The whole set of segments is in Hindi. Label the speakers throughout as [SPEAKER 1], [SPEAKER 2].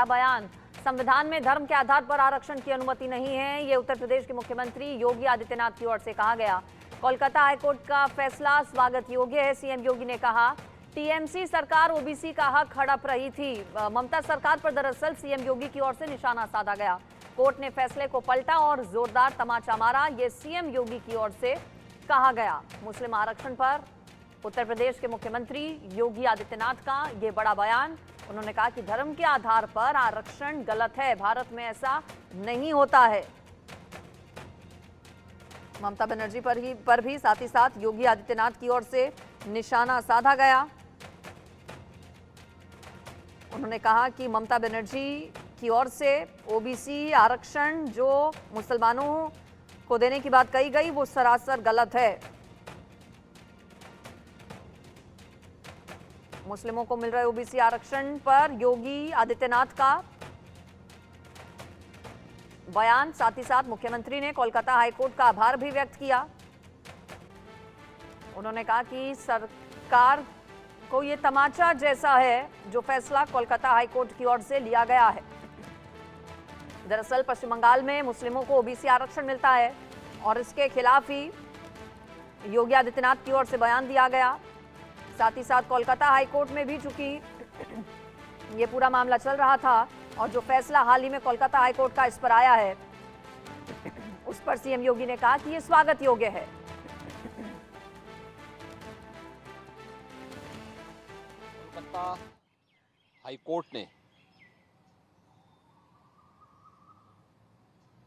[SPEAKER 1] बयान। संविधान में धर्म के आधार पर आरक्षण की अनुमति नहीं है, ये उत्तर प्रदेश के मुख्यमंत्री योगी आदित्यनाथ की ओर से कहा गया। कोलकाता हाईकोर्ट का फैसला स्वागत योग्य है, सीएम योगी ने कहा। टीएमसी सरकार ओबीसी का हक हड़प रही थी। ममता सरकार पर दरअसल सीएम योगी की ओर से निशाना साधा गया। कोर्ट ने फैसले को पलटा और जोरदार तमाचा मारा, ये सीएम योगी की ओर से कहा गया। मुस्लिम आरक्षण पर उत्तर प्रदेश के मुख्यमंत्री योगी आदित्यनाथ का ये बड़ा बयान। उन्होंने कहा कि धर्म के आधार पर आरक्षण गलत है, भारत में ऐसा नहीं होता है। ममता बनर्जी पर भी साथ ही साथ योगी आदित्यनाथ की ओर से निशाना साधा गया। उन्होंने कहा कि ममता बनर्जी की ओर से ओबीसी आरक्षण जो मुसलमानों को देने की बात कही गई वो सरासर गलत है। मुस्लिमों को मिल रहे ओबीसी आरक्षण पर योगी आदित्यनाथ का बयान। साथ ही साथ मुख्यमंत्री ने कोलकाता हाईकोर्ट का आभार भी व्यक्त किया। उन्होंने कहा कि सरकार को ये तमाचा जैसा है जो फैसला कोलकाता हाईकोर्ट की ओर से लिया गया है। दरअसल पश्चिम बंगाल में मुस्लिमों को ओबीसी आरक्षण मिलता है और इसके खिलाफ ही योगी आदित्यनाथ की ओर से बयान दिया गया। साथ ही साथ कोलकाता हाईकोर्ट में भी चूंकि ये पूरा मामला चल रहा था और जो फैसला हाल ही में कोलकाता हाईकोर्ट का इस पर आया है उस पर सीएम योगी ने कहा कि ये स्वागत योग्य है।
[SPEAKER 2] कोलकाता हाईकोर्ट ने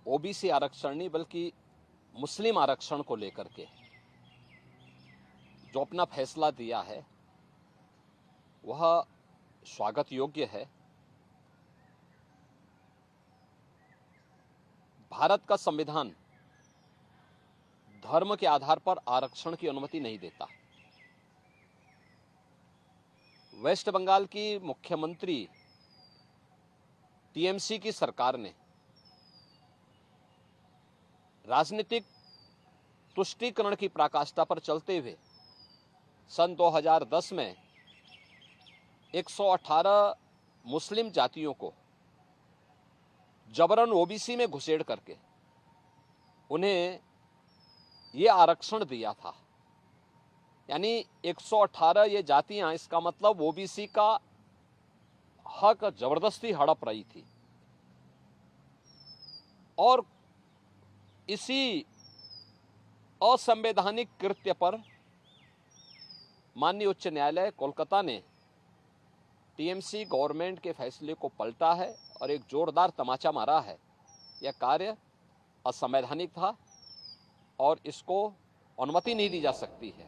[SPEAKER 2] ओबीसी आरक्षण नहीं बल्कि मुस्लिम आरक्षण को लेकर के जो अपना फैसला दिया है वह स्वागत योग्य है। भारत का संविधान धर्म के आधार पर आरक्षण की अनुमति नहीं देता। वेस्ट बंगाल की मुख्यमंत्री टीएमसी की सरकार ने राजनीतिक तुष्टीकरण की पराकाष्ठा पर चलते हुए सन 2010 में 118 मुस्लिम जातियों को जबरन ओबीसी में घुसेड़ करके उन्हें ये आरक्षण दिया था। यानी 118 ये जातियां, इसका मतलब ओबीसी का हक जबरदस्ती हड़प रही थी। और इसी असंवैधानिक कृत्य पर माननीय उच्च न्यायालय कोलकाता ने टीएमसी गवर्नमेंट के फैसले को पलटा है और एक जोरदार तमाचा मारा है। यह कार्य असंवैधानिक था और इसको अनुमति नहीं दी जा सकती है।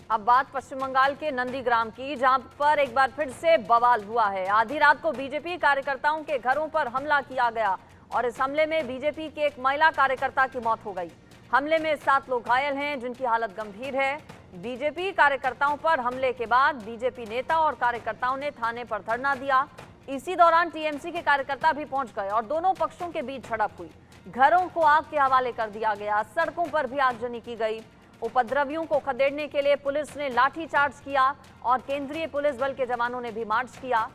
[SPEAKER 1] अब बात पश्चिम बंगाल के नंदीग्राम की, जहां पर एक बार फिर से बवाल हुआ है। आधी रात को बीजेपी कार्यकर्ताओं के घरों पर हमला किया गया और इस हमले में बीजेपी के एक महिला कार्यकर्ता की मौत हो गई। हमले में 7 लोग घायल हैं जिनकी हालत गंभीर है। बीजेपी कार्यकर्ताओं पर हमले के बाद बीजेपी नेता और कार्यकर्ताओं ने थाने पर धरना दिया। इसी दौरान टीएमसी के कार्यकर्ता भी पहुंच गए और दोनों पक्षों के बीच झड़प हुई। घरों को आग के हवाले कर दिया गया, सड़कों पर भी आगजनी की गई। उपद्रवियों को खदेड़ने के लिए पुलिस ने लाठीचार्ज किया और केंद्रीय पुलिस बल के जवानों ने भी मार्च किया।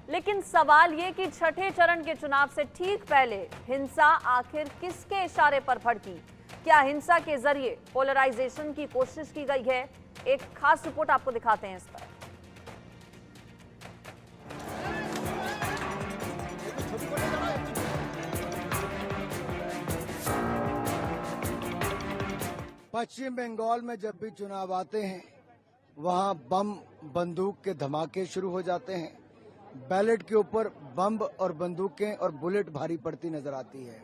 [SPEAKER 1] लेकिन सवाल ये कि छठे चरण के चुनाव से ठीक पहले हिंसा आखिर किसके इशारे पर भड़की? क्या हिंसा के जरिए पोलराइजेशन की कोशिश की गई है? एक खास रिपोर्ट आपको दिखाते हैं इस पर।
[SPEAKER 3] पश्चिम बंगाल में जब भी चुनाव आते हैं वहां बम बंदूक के धमाके शुरू हो जाते हैं। बैलेट के ऊपर बम और बंदूकें और बुलेट भारी पड़ती नजर आती है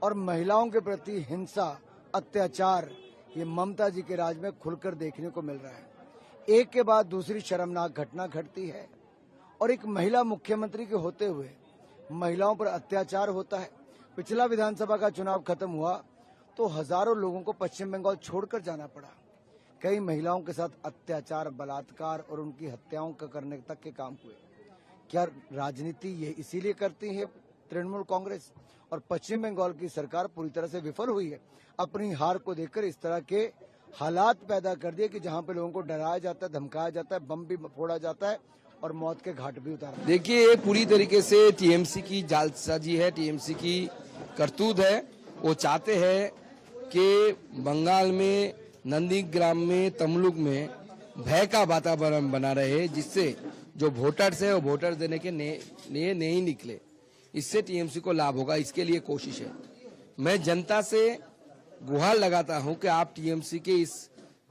[SPEAKER 3] और महिलाओं के प्रति हिंसा, अत्याचार ये ममता जी के राज में खुलकर देखने को मिल रहा है। एक के बाद दूसरी शर्मनाक घटना घटती है और एक महिला मुख्यमंत्री के होते हुए महिलाओं पर अत्याचार होता है। पिछला विधानसभा का चुनाव खत्म हुआ तो हजारों लोगों को पश्चिम बंगाल छोड़कर जाना पड़ा। कई महिलाओं के साथ अत्याचार, बलात्कार और उनकी हत्याओं का करने तक के काम हुए। क्या राजनीति ये इसीलिए करती है तृणमूल कांग्रेस? और पश्चिम बंगाल की सरकार पूरी तरह से विफल हुई है। अपनी हार को देखकर इस तरह के हालात पैदा कर दिए कि जहां पे लोगों को डराया जाता है, धमकाया जाता है, बम भी फोड़ा जाता है और मौत के घाट भी उतार।
[SPEAKER 4] देखिए, ये पूरी तरीके से टीएमसी की जालसाजी है, टीएमसी की करतूत है। वो चाहते हैं कि बंगाल में नंदीग्राम में तमलुक में भय का वातावरण बना रहे, जिससे जो वोटर्स है वो वोटर देने के लिए नहीं निकले। इससे टीएमसी को लाभ होगा, इसके लिए कोशिश है। मैं जनता से गुहार लगाता हूं कि आप टीएमसी के इस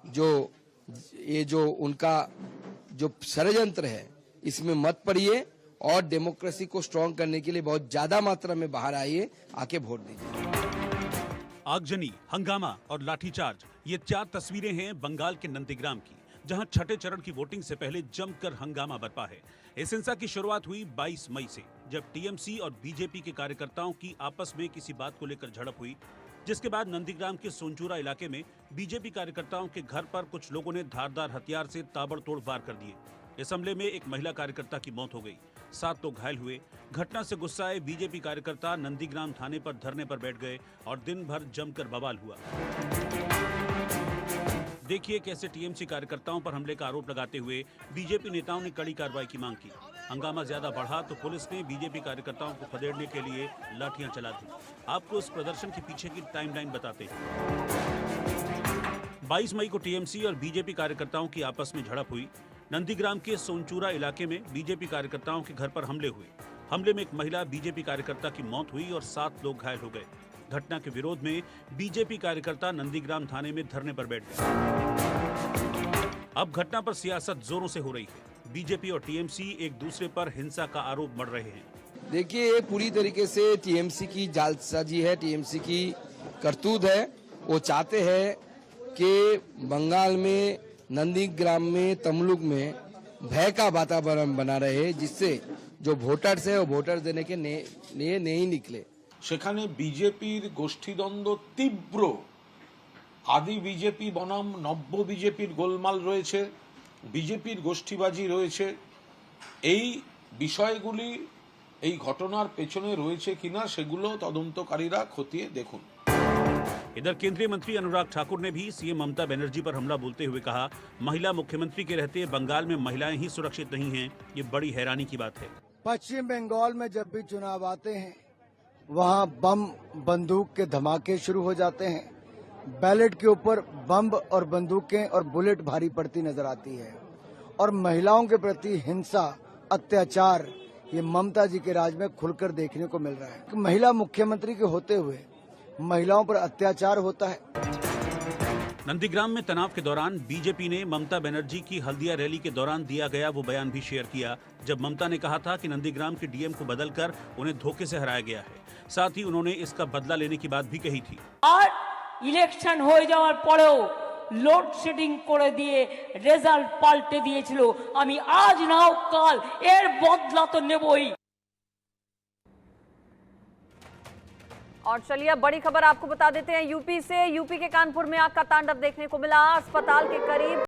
[SPEAKER 4] जो उनका जो षड्यंत्र है इसमें मत पड़िए और डेमोक्रेसी को स्ट्रांग करने के लिए बहुत ज्यादा मात्रा में बाहर आइए, आके वोट दीजिए।
[SPEAKER 5] आगजनी, हंगामा और लाठीचार्ज, ये 4 तस्वीरें हैं बंगाल के नंदीग्राम की, जहां छठे चरण की वोटिंग से पहले जमकर हंगामा बरपा है। इस हिंसा की शुरुआत हुई 22 मई से, जब टीएमसी और बीजेपी के कार्यकर्ताओं की आपस में किसी बात को लेकर झड़प हुई, जिसके बाद नंदीग्राम के सोनचूरा इलाके में बीजेपी कार्यकर्ताओं के घर पर कुछ लोगों ने धारदार हथियार से ताबड़तोड़ वार कर दिए। इस हमले में एक महिला कार्यकर्ता की मौत हो गई, 7 लोग घायल हुए। घटना से गुस्साए बीजेपी कार्यकर्ता नंदीग्राम थाने पर धरने पर बैठ गए और दिन भर जमकर बवाल हुआ। देखिए कैसे टीएमसी कार्यकर्ताओं पर हमले का आरोप लगाते हुए बीजेपी नेताओं ने कड़ी कार्रवाई की मांग की। हंगामा ज्यादा बढ़ा तो पुलिस ने बीजेपी कार्यकर्ताओं को खदेड़ने के लिए लाठियां चला दी। आपको इस प्रदर्शन के पीछे की टाइमलाइन बताते हैं। 22 मई को टीएमसी और बीजेपी कार्यकर्ताओं की आपस में झड़प हुई। नंदीग्राम के सोनचूरा इलाके में बीजेपी कार्यकर्ताओं के घर पर हमले हुए। हमले में एक महिला बीजेपी कार्यकर्ता की मौत हुई और 7 लोग घायल हो गए। घटना के विरोध में बीजेपी कार्यकर्ता नंदीग्राम थाने में धरने पर बैठ गए। अब घटना पर सियासत जोरों से हो रही है। बीजेपी और टीएमसी एक दूसरे पर हिंसा का आरोप मढ़ रहे हैं।
[SPEAKER 4] देखिए, ये पूरी तरीके से टीएमसी की जालसाजी है, टीएमसी की करतूत है। वो चाहते हैं कि बंगाल में नंदीग्राम में तमलुक में भय का वातावरण बना रहे, जिससे जो वोटर्स है वो वोटर देने के लिए नहीं निकले।
[SPEAKER 6] সেখানে বিজেপির গোষ্ঠীদ্বন্দ্ব তীব্র। আদি বিজেপি বনাম নব্য বিজেপির গোলমাল রয়েছে, বিজেপির গোষ্ঠীবাজি রয়েছে। এই বিষয়গুলি এই ঘটনার পেছনে রয়েছে কিনা সেগুলো তদন্তকারীরা খতিয়ে দেখুন।
[SPEAKER 5] इधर केंद्रीय मंत्री अनुराग ठाकुर ने भी सीएम ममता बनर्जी पर हमला बोलते हुए कहा, महिला मुख्यमंत्री के रहते बंगाल में महिलाएं ही सुरक्षित नहीं हैं, ये बड़ी हैरानी की बात है।
[SPEAKER 3] पश्चिम बंगाल में जब भी चुनाव आते हैं वहाँ बम बंदूक के धमाके शुरू हो जाते हैं। बैलेट के ऊपर बम और बंदूकें और बुलेट भारी पड़ती नजर आती है और महिलाओं के प्रति हिंसा, अत्याचार ये ममता जी के राज में खुलकर देखने को मिल रहा है। महिला मुख्यमंत्री के होते हुए महिलाओं पर अत्याचार होता है।
[SPEAKER 5] नंदीग्राम में तनाव के दौरान बीजेपी ने ममता बनर्जी की हल्दिया रैली के दौरान दिया गया वो बयान भी शेयर किया, जब ममता ने कहा था कि नंदीग्राम के डीएम को बदलकर उन्हें धोखे से हराया गया है। साथ ही उन्होंने इसका बदला लेने की बात भी कही थी।
[SPEAKER 7] और इलेक्शन हो যাওয়ার পরেও লোডশেডিং করে দিয়ে রেজাল্ট পাল্টে দিয়েছিল। আমি আজ নাও কাল এর বদলা তো নেবই।
[SPEAKER 1] और चलिए अब बड़ी खबर आपको बता देते हैं यूपी से। यूपी के कानपुर में आग का तांडव देखने को मिला। अस्पताल के करीब